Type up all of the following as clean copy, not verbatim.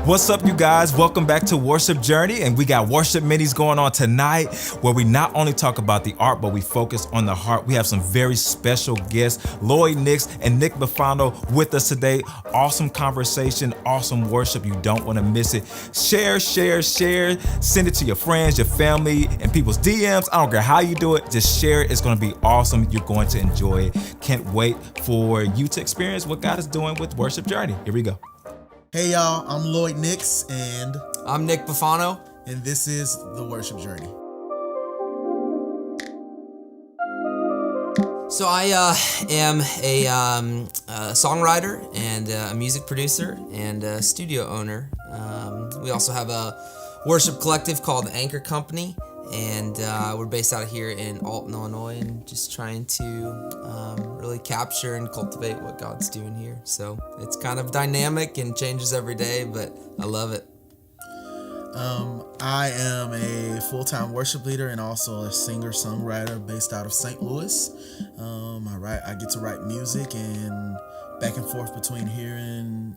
What's up, you guys? Welcome back to Worship Journey, and we got worship minis going on tonight where we not only talk about the art, but we focus on the heart. We have some very special guests, Lloyd Nix and Nick Bifano, with us today. Awesome conversation, awesome worship. You don't want to miss it. Share. Send it to your friends, your family, and people's DMs. I don't care how you do it. Just share it. It's going to be awesome. You're going to enjoy it. Can't wait for you to experience what God is doing with Worship Journey. Here we go. Hey y'all, I'm Lloyd Nix and I'm Nick Bifano. And this is The Worship Journey. So I am a songwriter and a music producer and a studio owner. We also have a worship collective called the Anchor Company, and we're based out of here in Alton, Illinois, and just trying to really capture and cultivate what God's doing here. So it's kind of dynamic and changes every day, but I love it. I am a full-time worship leader and also a singer-songwriter based out of St. Louis. I get to write music and back and forth between here and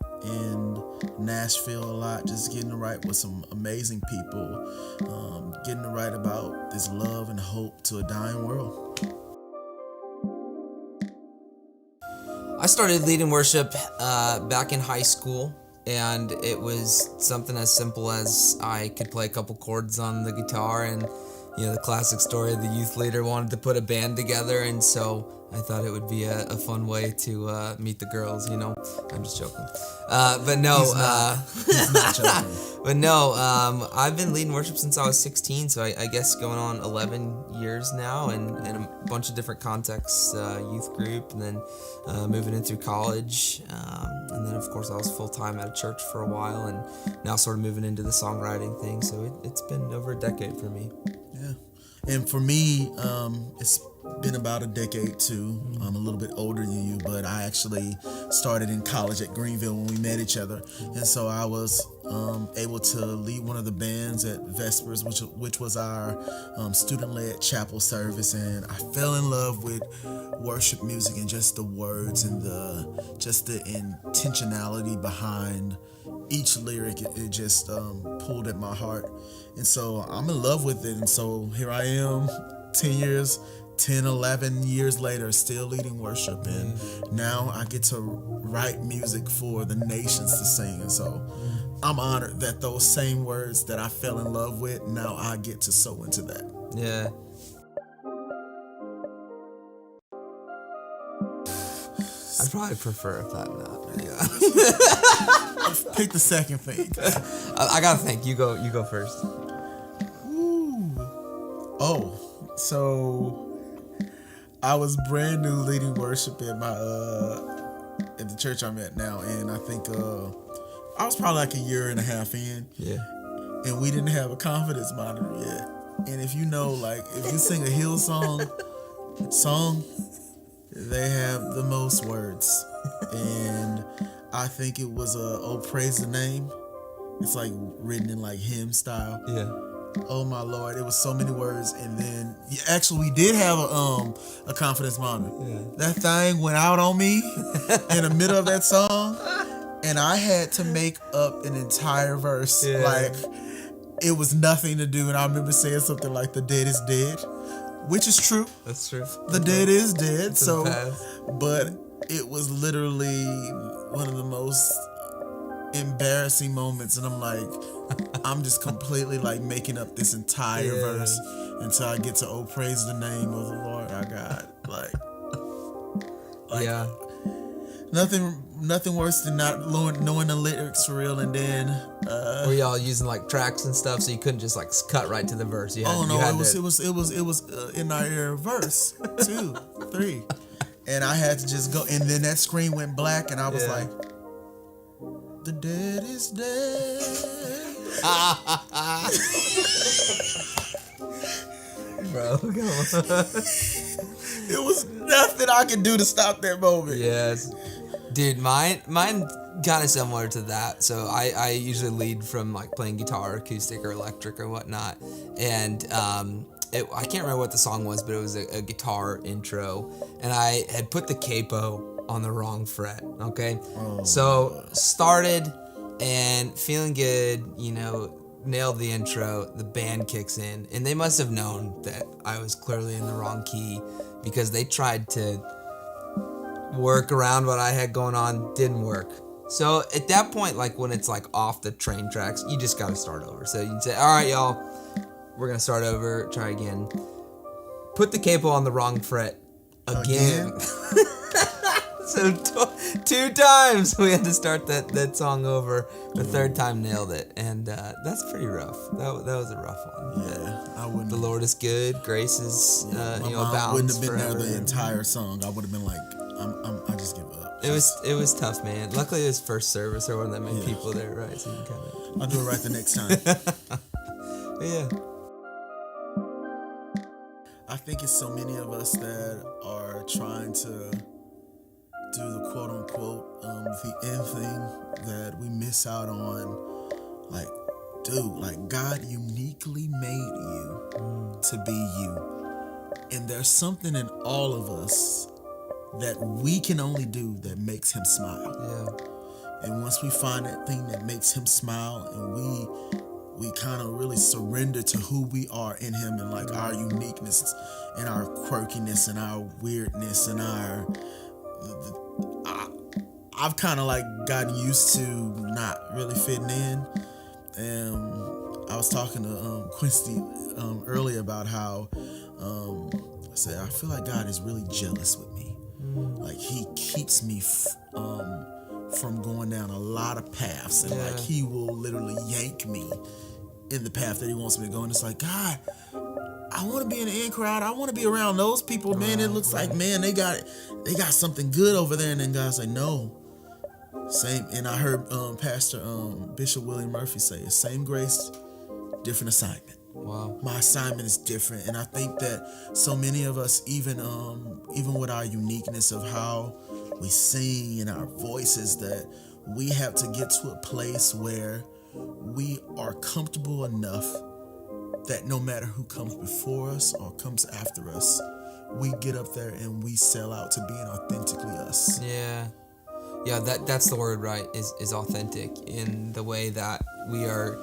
Nashville a lot, just getting to write with some amazing people, getting to write about this love and hope to a dying world. I started leading worship back in high school, and it was something as simple as I could play a couple chords on the guitar, and the classic story of the youth leader wanted to put a band together, and so I thought it would be a fun way to meet the girls. I'm just joking, but no, he's not joking. But no, I've been leading worship since I was 16, so I guess going on 11 years now, and in a bunch of different contexts, youth group, and then moving in through college, and then of course I was full-time at a church for a while, and now sort of moving into the songwriting thing, so it's been over a decade for me. Yeah, and for me, it's been about a decade too. I'm a little bit older than you, but I actually started in college at Greenville when we met each other, and so I was able to lead one of the bands at Vespers, which was our student-led chapel service, and I fell in love with worship music and just the words and the intentionality behind each lyric. It just pulled at my heart, and so I'm in love with it. And so here I am 11 years later, still leading worship, and now I get to write music for the nations to sing, and so I'm honored that those same words that I fell in love with, now I get to sow into that. Yeah. I'd probably prefer if that not. Yeah. Pick the second thing. I gotta think. You go first. Ooh. Oh, so I was brand new leading worship at the church I'm at now, and I think I was probably like a year and a half in. Yeah. And we didn't have a confidence monitor yet. And if you know, like, if you sing a hill song, they have the most words. And I think it was Oh Praise the Name. It's like written in like hymn style. Yeah. Oh my Lord, it was so many words. And then actually we did have a confidence monitor. Yeah. That thing went out on me in the middle of that song, and I had to make up an entire verse. Yeah. Like, it was nothing to do. And I remember saying something like, the dead is dead, which is true. That's true. The dead is dead. It's so, past. but it was literally one of the most embarrassing moments, and I'm like, I'm just completely like making up this entire verse until I get to Oh Praise the Name of the Lord our God. Like yeah. Nothing worse than not knowing the lyrics for real, and then were y'all using like tracks and stuff, so you couldn't just like cut right to the verse? It was in our verse 2, 3, and I had to just go, and then that screen went black, and I was like, the dead is dead. Bro, come on. It was nothing I could do to stop that moment. Yes. Dude, mine kind of similar to that. So I usually lead from like playing guitar, acoustic or electric or whatnot. And I can't remember what the song was, but it was a guitar intro. And I had put the capo on the wrong fret, okay? So started and feeling good, nailed the intro, the band kicks in. And they must have known that I was clearly in the wrong key because they tried to work around what I had going on, didn't work. So at that point, like when it's like off the train tracks, you just gotta start over. So you'd say, all right, y'all, we're gonna start over, try again. Put the capo on the wrong fret again. So two times we had to start that song over. The third time nailed it, and that's pretty rough. That was a rough one. Yeah, I wouldn't. The Lord is good, grace is my mom abounds wouldn't have been forever. there the entire song. I would have been like, I just give up. It was tough, man. Luckily, it was first service. There weren't that many people there, right? So you can kind of. I'll do it right the next time. Yeah. I think it's so many of us that are trying to do the quote unquote the end thing that we miss out on. Like, dude, like God uniquely made you to be you. And there's something in all of us that we can only do that makes him smile. Yeah. And once we find that thing that makes him smile and we kind of really surrender to who we are in him and like our uniqueness and our quirkiness and our weirdness and I've kind of like gotten used to not really fitting in. And I was talking to Quincy earlier about how I said I feel like God is really jealous with me. Like he keeps me from going down a lot of paths, and like he will literally yank me in the path that he wants me to go. And it's like, God, I want to be in the in crowd. I want to be around those people, man. It looks like, man, they got something good over there. And then God's like, no, same. And I heard Pastor Bishop William Murphy say, same grace, different assignment. Wow. My assignment is different, and I think that so many of us, even with our uniqueness of how we sing and our voices, that we have to get to a place where we are comfortable enough that no matter who comes before us or comes after us, we get up there and we sell out to being authentically us. Yeah, that's the word, right? Is authentic in the way that we are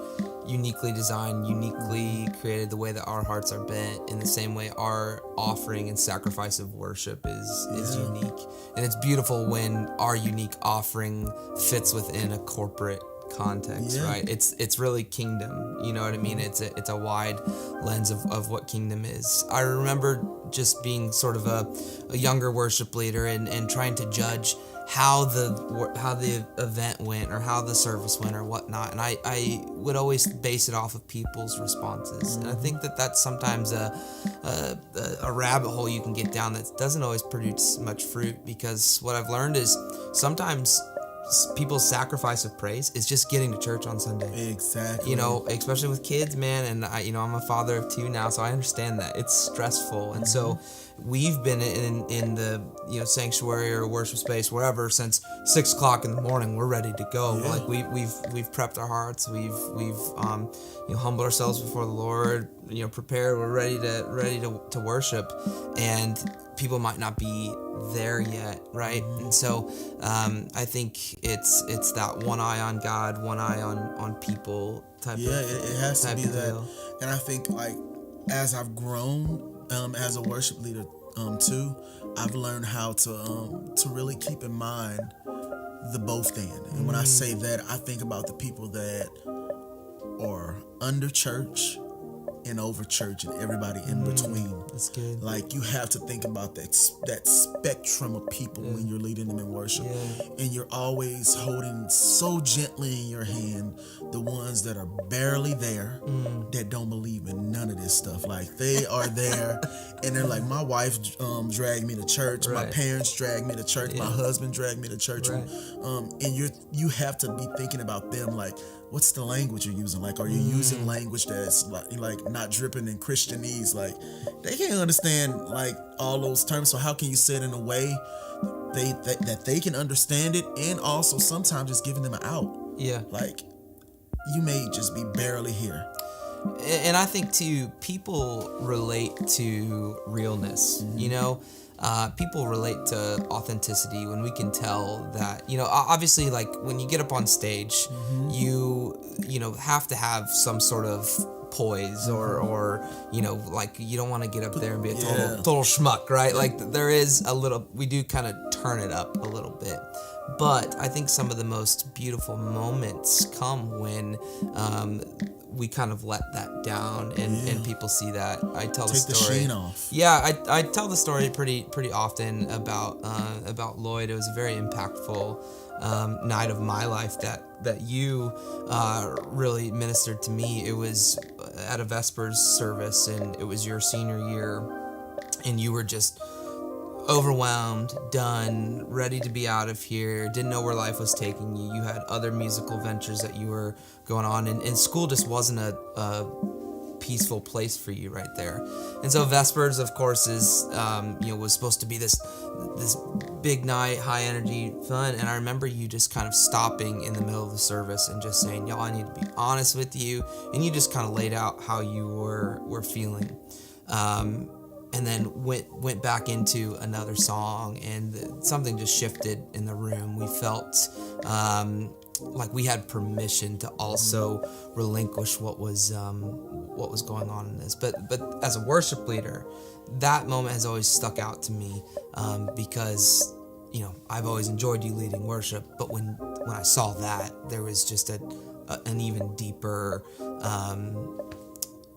uniquely designed, uniquely created, the way that our hearts are bent, in the same way our offering and sacrifice of worship is unique. And it's beautiful when our unique offering fits within a corporate context, right? It's really kingdom, you know what I mean? It's a wide lens of what kingdom is. I remember just being sort of a younger worship leader and trying to judge how the event went or how the service went or whatnot, and I would always base it off of people's responses. And I think that's sometimes a rabbit hole you can get down that doesn't always produce much fruit, because what I've learned is sometimes people's sacrifice of praise is just getting to church on Sunday. Exactly. Especially with kids, man, and I'm a father of 2 now, so I understand that it's stressful. And so we've been in the sanctuary or worship space, wherever, since 6 o'clock in the morning. We're ready to go. Yeah. Like we've prepped our hearts. We've humbled ourselves before the Lord. Prepared. We're ready to worship, and people might not be there yet, right? And so I think it's that one eye on God, one eye on people type of. Yeah, it has to be that. Deal. And I think, like, as I've grown as a worship leader too, I've learned how to really keep in mind the both end. And when I say that, I think about the people that are under church and over church and everybody in between. That's good. Like, you have to think about that spectrum of people when you're leading them in worship. And you're always holding so gently in your hand the ones that are barely there, that don't believe in none of this stuff. Like, they are there and they're like, my wife dragged me to church, my parents dragged me to church, my husband dragged me to church. And you have to be thinking about them, like, what's the language you're using? Like, are you using language that's like not dripping in Christianese? Like, they can't understand like all those terms. So how can you say it in a way that they can understand it, and also sometimes just giving them an out? Yeah. Like, you may just be barely here. And I think too, people relate to realness. You know, people relate to authenticity when we can tell that, you know, obviously, like when you get up on stage, you know, have to have some sort of poise or you know, like, you don't want to get up there and be a total schmuck, right? Like, there is a little, we do kind of turn it up a little bit. But I think some of the most beautiful moments come when we kind of let that down and people see that. I tell the story. Take the sheen off. Yeah, I tell the story pretty often about Lloyd. It was a very impactful night of my life that you really ministered to me. It was at a Vespers service, and it was your senior year, and you were just overwhelmed, done, ready to be out of here, didn't know where life was taking you. You had other musical ventures that you were going on, and school just wasn't a peaceful place for you right there. And so Vespers, of course, is you know, was supposed to be this big night, high energy, fun. And I remember you just kind of stopping in the middle of the service and just saying, "Y'all, I need to be honest with you," and you just kind of laid out how you were feeling. And then went back into another song, and something just shifted in the room. We felt like we had permission to also relinquish what was going on in this. But as a worship leader, that moment has always stuck out to me because, you know, I've always enjoyed you leading worship, but when I saw that, there was just an even deeper.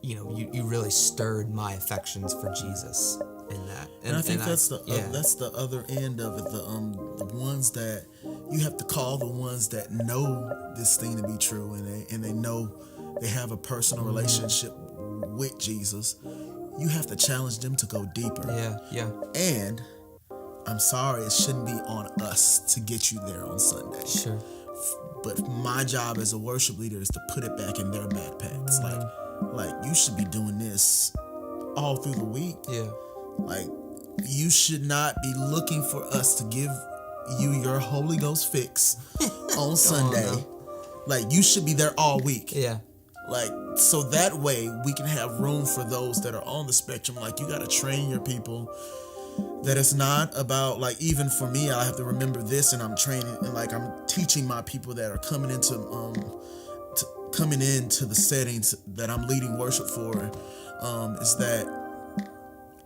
You know, you really stirred my affections for Jesus in that, and I think that's the other end of it. The ones that you have to call the ones that know this thing to be true, and they know they have a personal relationship with Jesus. You have to challenge them to go deeper. Yeah. And I'm sorry, it shouldn't be on us to get you there on Sunday. Sure. But my job as a worship leader is to put it back in their backpacks. Like, you should be doing this all through the week. Yeah. Like, you should not be looking for us to give you your Holy Ghost fix on Sunday. Like, you should be there all week. Yeah. Like, so that way we can have room for those that are on the spectrum. Like, you got to train your people that it's not about, like, even for me, I have to remember this, and I'm training, and like, I'm teaching my people that are coming into the settings that I'm leading worship for, is that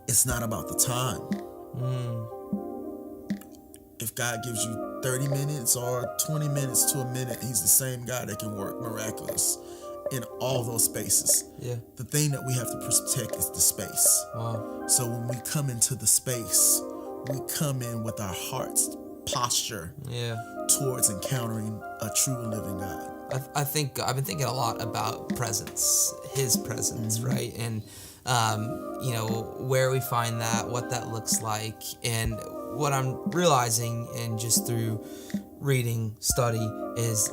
it's not about the time. If God gives you 30 minutes or 20 minutes to a minute, He's the same God that can work miraculous in all those spaces. Yeah. The thing that we have to protect is the space. Wow. So when we come into the space, we come in with our heart's posture towards encountering a true living God. I think I've been thinking a lot about presence, His presence, right? And, you know, where we find that, what that looks like. And what I'm realizing, and just through reading, study, is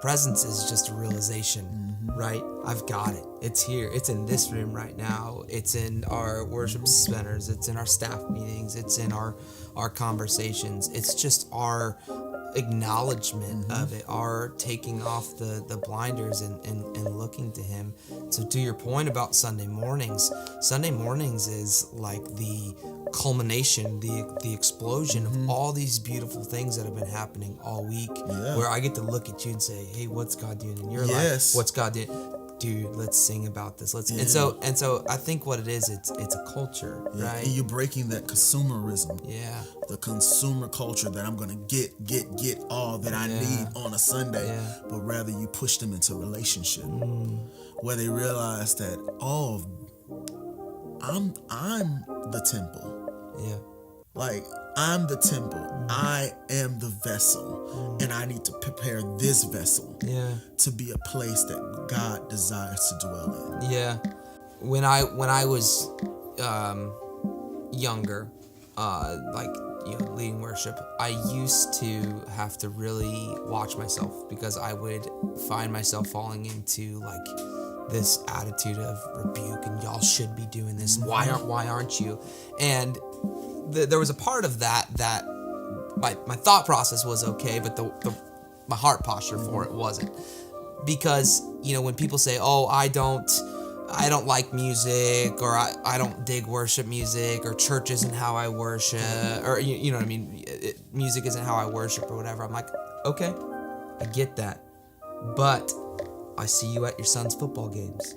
presence is just a realization, right? I've got it. It's here. It's in this room right now. It's in our worship centers. It's in our staff meetings. It's in our conversations. It's just our acknowledgement of it, our taking off the blinders and looking to Him. So to your point about Sunday mornings is like the culmination, the explosion of all these beautiful things that have been happening all week, where I get to look at you and say, hey, what's God doing in your life? What's God doing? Dude, let's sing about this. And so I think what it is, it's a culture, right? And you're breaking that consumerism. Yeah. The consumer culture that I'm gonna get all that I need on a Sunday, but rather you push them into relationship where they realize that I'm the temple. Yeah. Like, I'm the temple. I am the vessel. And I need to prepare this vessel to be a place that God desires to dwell in. Yeah. When I was younger, leading worship, I used to have to really watch myself because I would find myself falling into like this attitude of rebuke and y'all should be doing this. Why aren't you? And there was a part of that my thought process was okay, but my heart posture for it wasn't. Because, when people say, oh, I don't like music, or I don't dig worship music, or church isn't how I worship, or you know what I mean, music isn't how I worship or whatever, I'm like, okay, I get that, but I see you at your son's football games.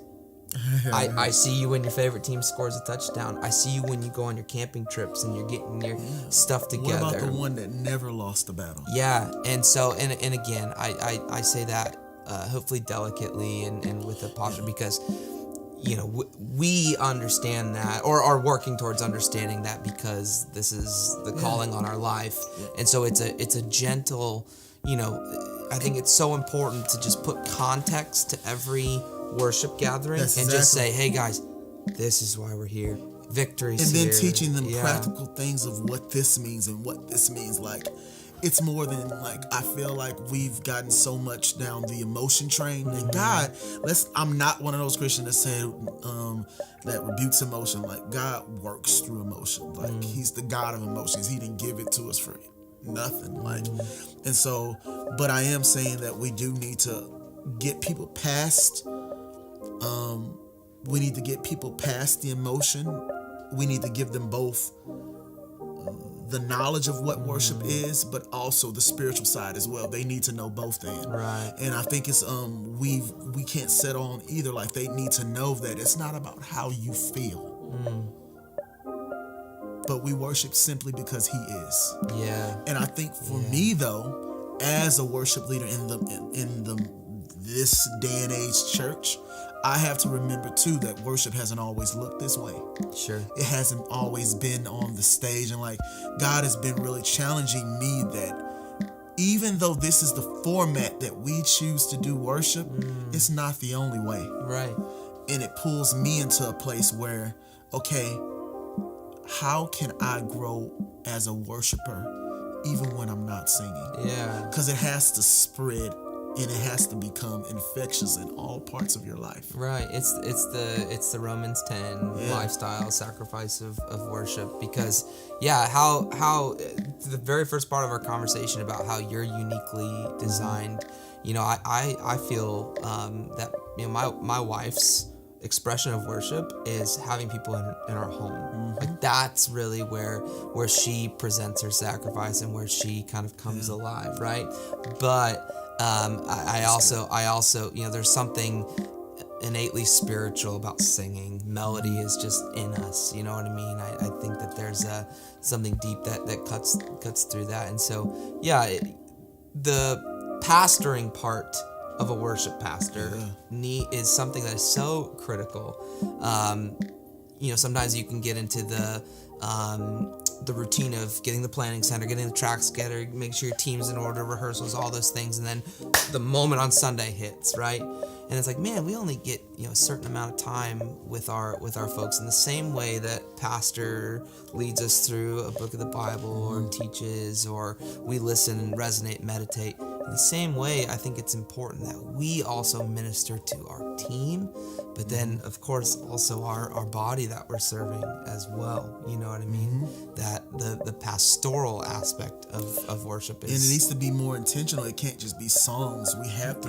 I see you when your favorite team scores a touchdown. I see you when you go on your camping trips and you're getting your stuff together. What about the one that never lost a battle? Yeah, and so, and again, I say that hopefully delicately and with a posture, because we understand that, or are working towards understanding that, because this is the calling on our life. And so it's a gentle, I think it's so important to just put context to every worship gathering. Just say, hey guys, this is why we're here. Victory's here. And then teaching them practical things of what this means and what this means. Like, it's more than like, I feel like we've gotten so much down the emotion train. And God, I'm not one of those Christians that said that rebukes emotion. Like, God works through emotion. Like, He's the God of emotions. He didn't give it to us for nothing. Like, and so, but I am saying that we do need to get people past. We need to get people past the emotion. We need to give them both the knowledge of what worship is, but also the spiritual side as well. They need to know both things. Right. And I think it's we can't settle on either. Like, they need to know that it's not about how you feel. But we worship simply because He is. Yeah. And I think for me though, as a worship leader in this day and age church, I have to remember too that worship hasn't always looked this way. Sure. It hasn't always been on the stage, and like, God has been really challenging me that even though this is the format that we choose to do worship, it's not the only way. Right. And it pulls me into a place where, okay, how can I grow as a worshiper even when I'm not singing? Yeah. Because it has to spread. And it has to become infectious in all parts of your life. Right. It's the Romans 10 lifestyle sacrifice of worship. Because how the very first part of our conversation about how you're uniquely designed. I feel that my wife's expression of worship is having people in our home. Like, that's really where she presents her sacrifice and where she kind of comes alive. Right. But I also, there's something innately spiritual about singing. Melody is just in us, you know what I mean? I think that there's something deep that cuts through that. And so, the pastoring part of a worship pastor is something that is so critical. Sometimes you can get into the routine of getting the planning center, getting the tracks together, make sure your team's in order, rehearsals, all those things, and then the moment on Sunday hits, right? And it's like, man, we only get a certain amount of time with our folks. In the same way that pastor leads us through a book of the Bible or teaches, or we listen and resonate, meditate. In the same way, I think it's important that we also minister to our team, but then, of course, also our body that we're serving as well. You know what I mean? That the pastoral aspect of worship is... And it needs to be more intentional. It can't just be songs. We have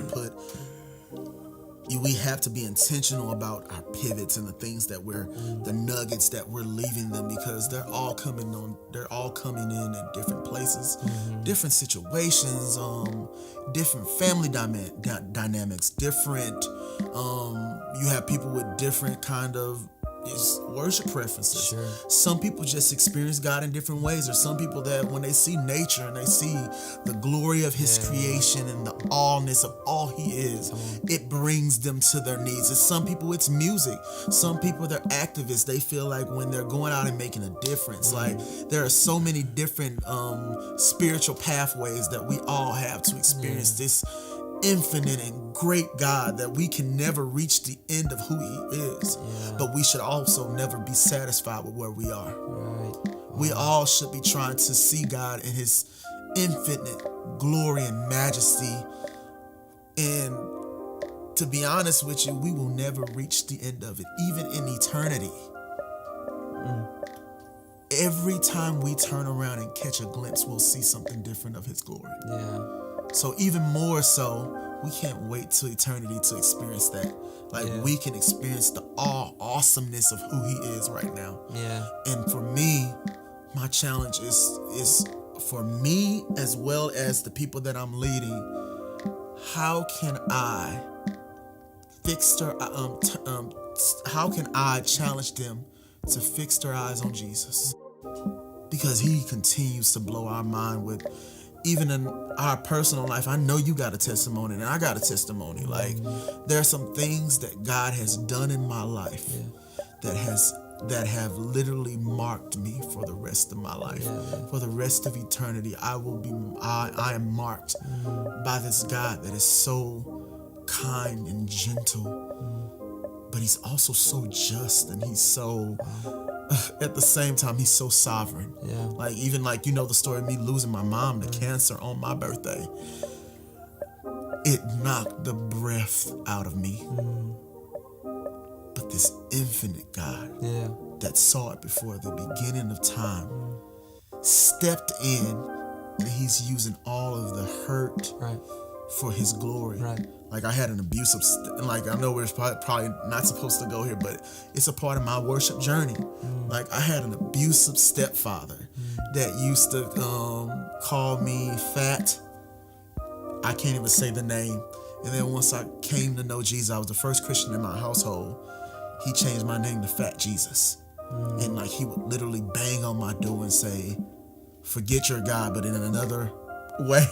to be intentional about our pivots and the things that the nuggets that we're leaving them, because they're all coming in at different places, different situations, different family dynamics, different, you have people with different kind of it's worship preferences. Sure. Some people just experience God in different ways. There's some people that when they see nature and they see the glory of His creation and the allness of all He is, it brings them to their knees. And some people, it's music. Some people, they're activists. They feel like when they're going out and making a difference, like there are so many different spiritual pathways that we all have to experience this infinite and great God, that we can never reach the end of who He is, but we should also never be satisfied with where we are. We all should be trying to see God in His infinite glory and majesty, and to be honest with you, we will never reach the end of it, even in eternity. Every time we turn around and catch a glimpse, we'll see something different of His glory. So even more so, we can't wait till eternity to experience that. Like we can experience the awesomeness of who He is right now. And for me, my challenge is for me as well as the people that I'm leading. How can I how can I challenge them to fix their eyes on Jesus? Because He continues to blow our mind with, even in our personal life. I know you got a testimony and I got a testimony. Like there are some things that God has done in my life that have literally marked me for the rest of my life. For the rest of eternity, I am marked by this God that is so kind and gentle, but He's also so just, and He's so at the same time, He's so sovereign. Like even like, you know, the story of me losing my mom to cancer on my birthday. It knocked the breath out of me. But this infinite God that saw it before the beginning of time stepped in, and He's using all of the hurt for His glory. Like I had an abusive, like I know we're probably not supposed to go here, but it's a part of my worship journey. Like I had an abusive stepfather that used to call me fat. I can't even say the name. And then once I came to know Jesus, I was the first Christian in my household. He changed my name to Fat Jesus. And like he would literally bang on my door and say, "Forget your God," but in another way.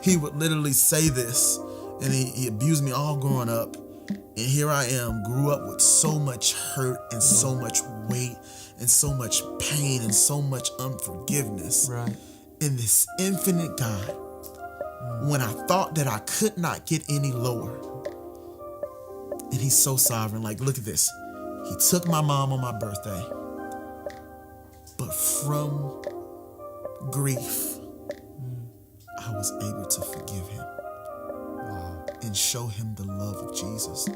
He would literally say this. And he abused me all growing up. And here I am, grew up with so much hurt and so much weight and so much pain and so much unforgiveness. In this infinite God, when I thought that I could not get any lower. And He's so sovereign. Like, look at this. He took my mom on my birthday. But from grief, I was able to forgive him. And show him the love of Jesus.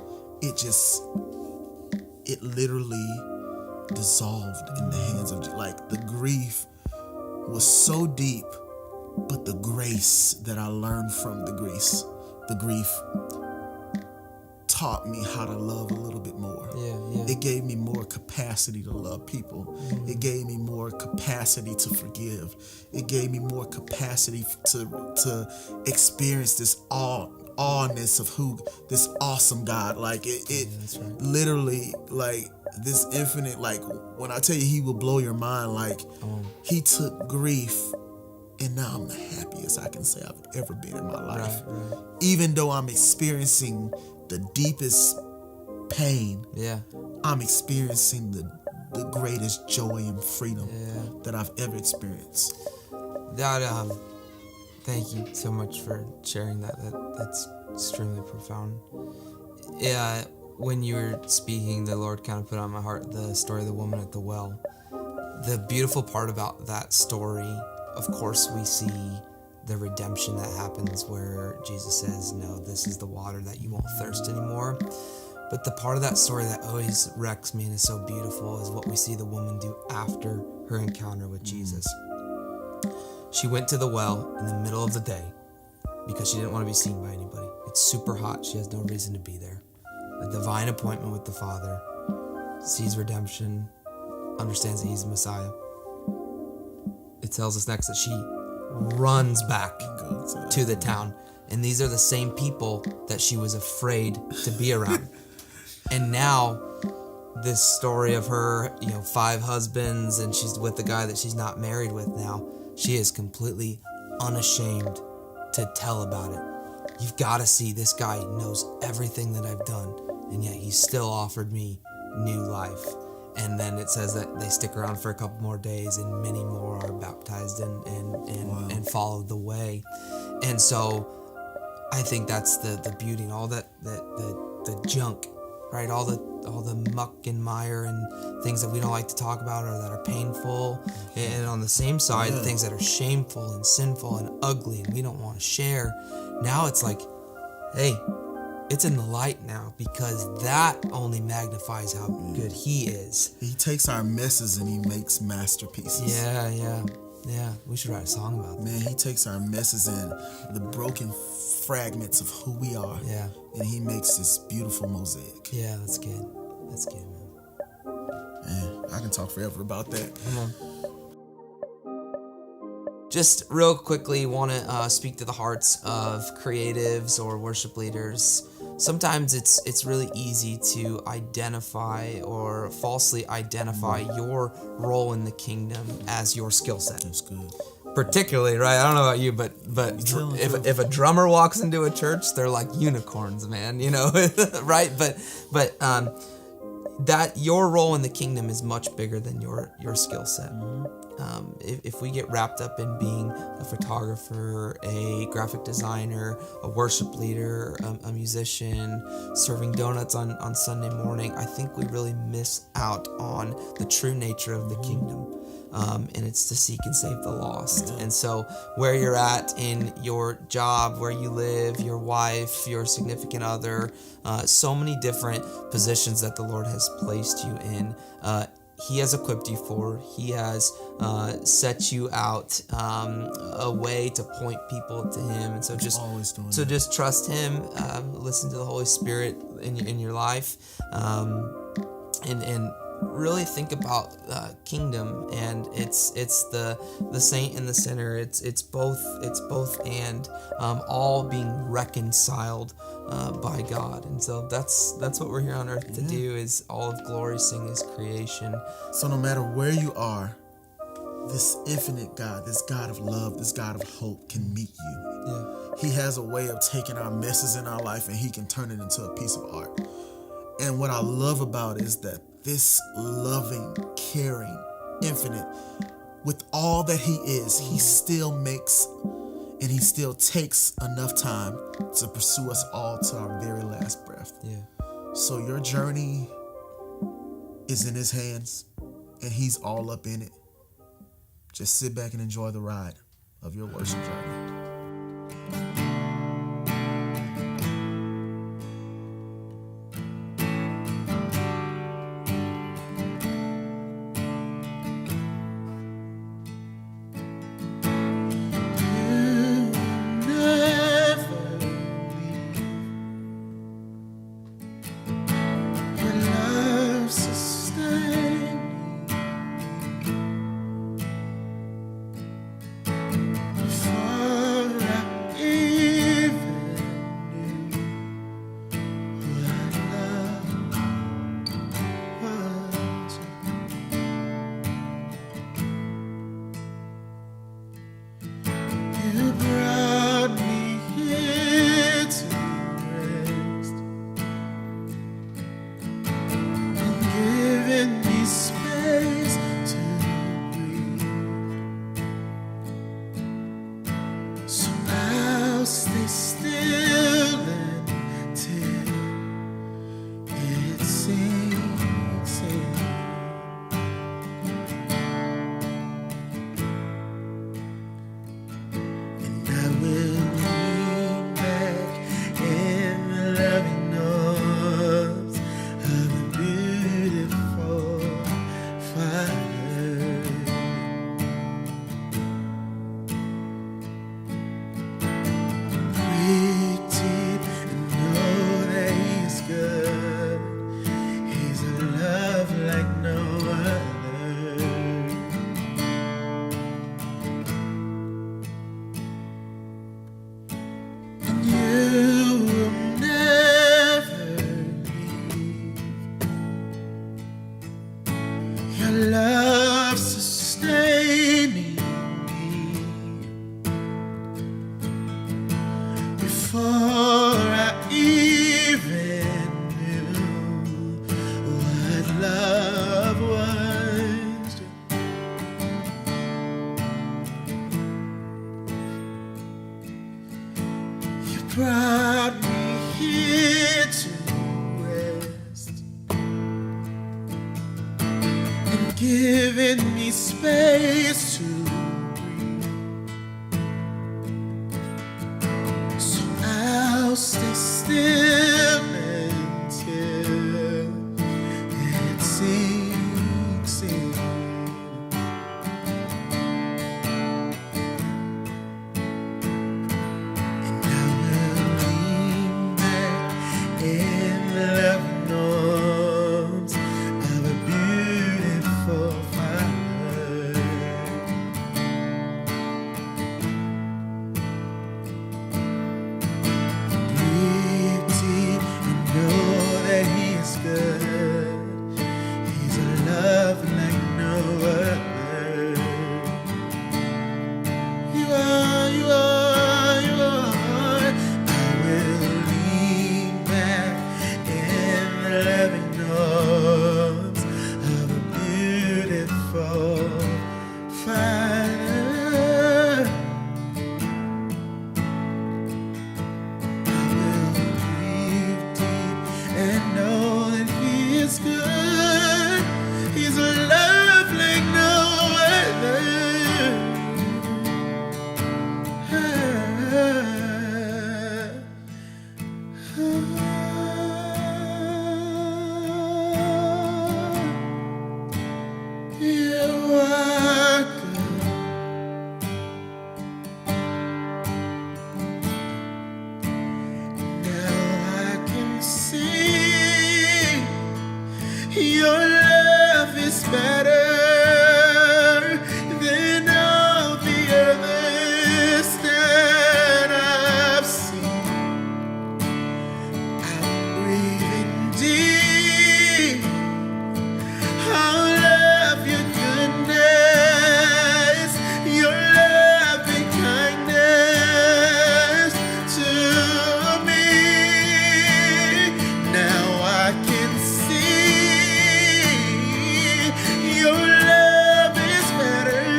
It literally dissolved in the hands of, like, the grief was so deep, but the grace that I learned from the grief taught me how to love a little bit more. It gave me more capacity to love people. It gave me more capacity to forgive. It gave me more capacity to experience this awness of who this awesome God. Like it literally, like this infinite, like when I tell you He will blow your mind, like He took grief, and now I'm the happiest I can say I've ever been in my life. Even though I'm experiencing the deepest pain, I'm experiencing the greatest joy and freedom that I've ever experienced. Thank you so much for sharing that. That's extremely profound. When you were speaking, the Lord kind of put on my heart the story of the woman at the well. The beautiful part about that story, of course, we see the redemption that happens where Jesus says, "No, this is the water that you won't thirst anymore." But the part of that story that always wrecks me and is so beautiful is what we see the woman do after her encounter with Jesus. She went to the well in the middle of the day because she didn't want to be seen by anybody. It's super hot. She has no reason to be there. A divine appointment with the Father, sees redemption, understands that He's the Messiah. It tells us next that she runs back to the town. And these are the same people that she was afraid to be around. And now this story of her, 5 husbands, and she's with the guy that she's not married with now. She is completely unashamed to tell about it. You've got to see, this guy knows everything that I've done, and yet he still offered me new life. And then it says that they stick around for a couple more days, and many more are baptized and follow the way. And so I think that's the beauty and all that the junk, right? All the muck and mire and things that we don't like to talk about or that are painful. And on the same side, things that are shameful and sinful and ugly and we don't want to share. Now it's like, hey, it's in the light now, because that only magnifies how good he is. He takes our messes and he makes masterpieces. Yeah. We should write a song about that. Man, he takes our messes and the broken fragments of who we are. Yeah. And he makes this beautiful mosaic. Yeah, that's good. That's good, man. Man, I can talk forever about that. Come on. Just real quickly, want to speak to the hearts of creatives or worship leaders. Sometimes it's really easy to identify or falsely identify your role in the kingdom as your skill set. That's good. Particularly, right? I don't know about you, but if a drummer walks into a church, they're like unicorns, man. Right? But that your role in the kingdom is much bigger than your skill set. If we get wrapped up in being a photographer, a graphic designer, a worship leader, a musician, serving donuts on Sunday morning, I think we really miss out on the true nature of the kingdom. And it's to seek and save the lost. And so where you're at in your job, where you live, your wife, your significant other, so many different positions that the Lord has placed you in, He has equipped you for. He has set you out a way to point people to Him. And so just trust Him, listen to the Holy Spirit in your life, and really think about kingdom, and it's the saint and the sinner. It's both and all being reconciled by God. And so that's what we're here on earth to do, is all of glory sing His creation. So no matter where you are, this infinite God, this God of love, this God of hope can meet you. Yeah. He has a way of taking our messes in our life and He can turn it into a piece of art. And what I love about it is that this loving, caring, infinite, with all that He is, He still makes and He still takes enough time to pursue us all to our very last breath. Yeah. So your journey is in His hands and He's all up in it. Just sit back and enjoy the ride of your worship journey. brought me here to rest and given me space to breathe. So I'll stay still until it sinks in. Your love is better than all the others that I've seen. I'm breathing deep. I'll love your goodness, your loving kindness to me. Now I can see your love is better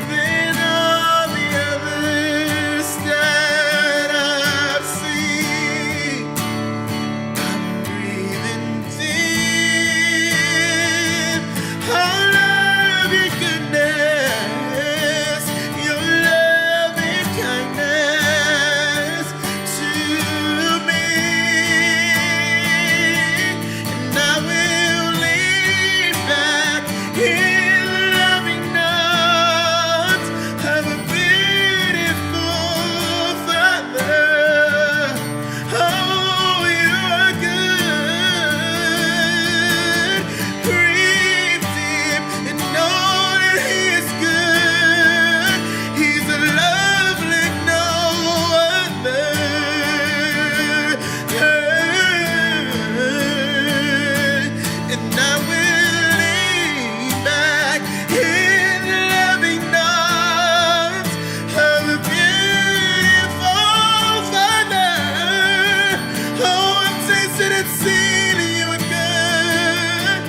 than all the others that I've seen. I'm breathing deep. I love your goodness, your loving kindness to me. And I will lean back in the loving arms of a beautiful Father. Oh, you are good. Breathe deep and know that He is good. He's a love like no other. And I will lean back in the loving arms of a beautiful Father. Oh, I've tasted and seen you are good.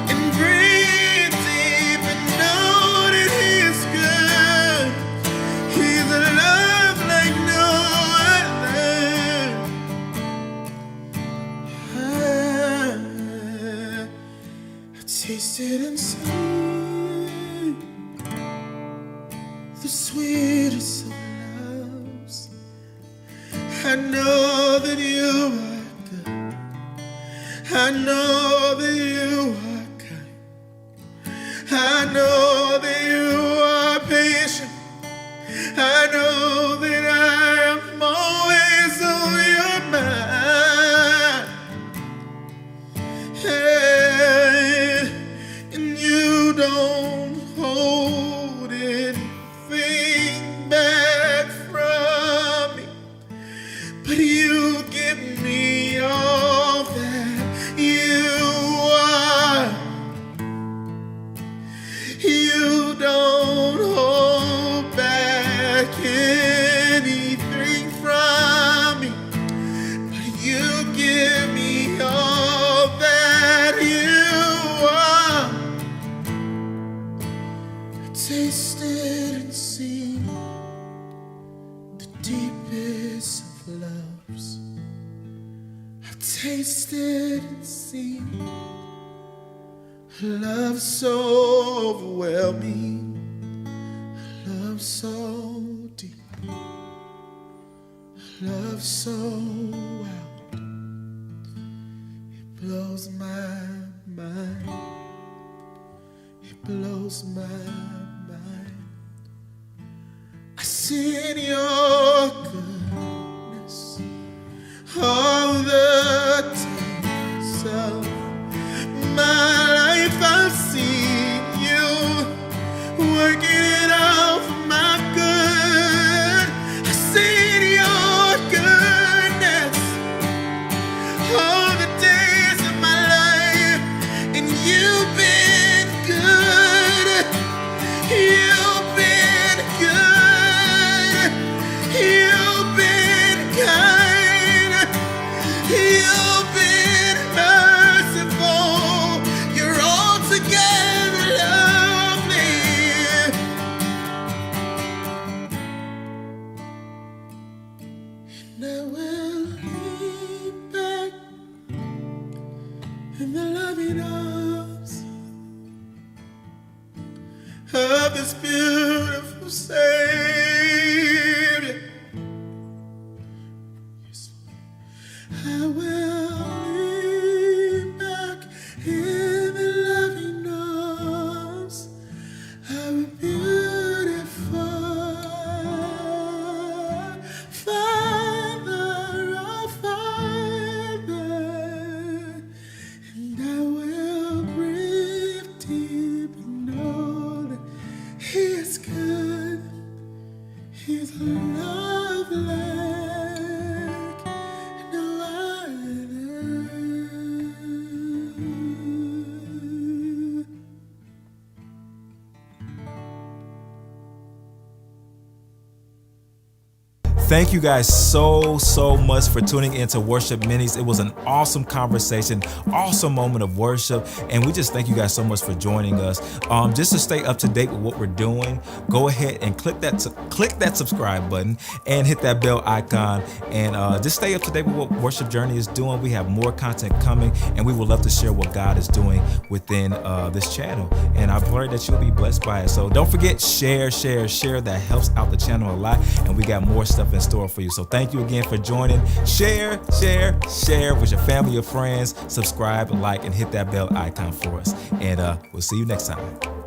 And breathe deep and know that He is good. He's a love like no other. I tasted and seen the sweetest of loves. I know that you are good. I know that you are kind. I know that you are patient. I know that I am always on your mind. And you don't hold anything back from me, but you give me all that you are. You don't hold back anything from me, but you give me all that you are. I tasted and seen the deepest of loves, I've tasted and seen a love so overwhelming, a love so deep, a love so wild. It blows my mind. It blows my mind. I see in your goodness all the days of my life. I've seen you working it out for my good. I see in your goodness all the days of my life, and you've been good. You've been good. You've been kind. You've been merciful. You're altogether lovely. And I will lean back in the loving arms of this beautiful Savior. Yes, Lord. I will lean back in the loving arms of a beautiful Father, oh Father. And I will breathe deep and know that He is good. He's a love like no other. Thank you guys so much for tuning into Worship Minis. It was an awesome conversation, awesome moment of worship, and we just thank you guys so much for joining us. Just to stay up to date with what we're doing, go ahead and click that subscribe button and hit that bell icon, and just stay up to date with what Worship Journey is doing. We have more content coming, and we would love to share what God is doing within this channel. And I pray that you'll be blessed by it. So don't forget, share. That helps out the channel a lot, and we got more stuff in store for you. So thank you again for joining. Share with your family, your friends. Subscribe, like, and hit that bell icon for us. And we'll see you next time.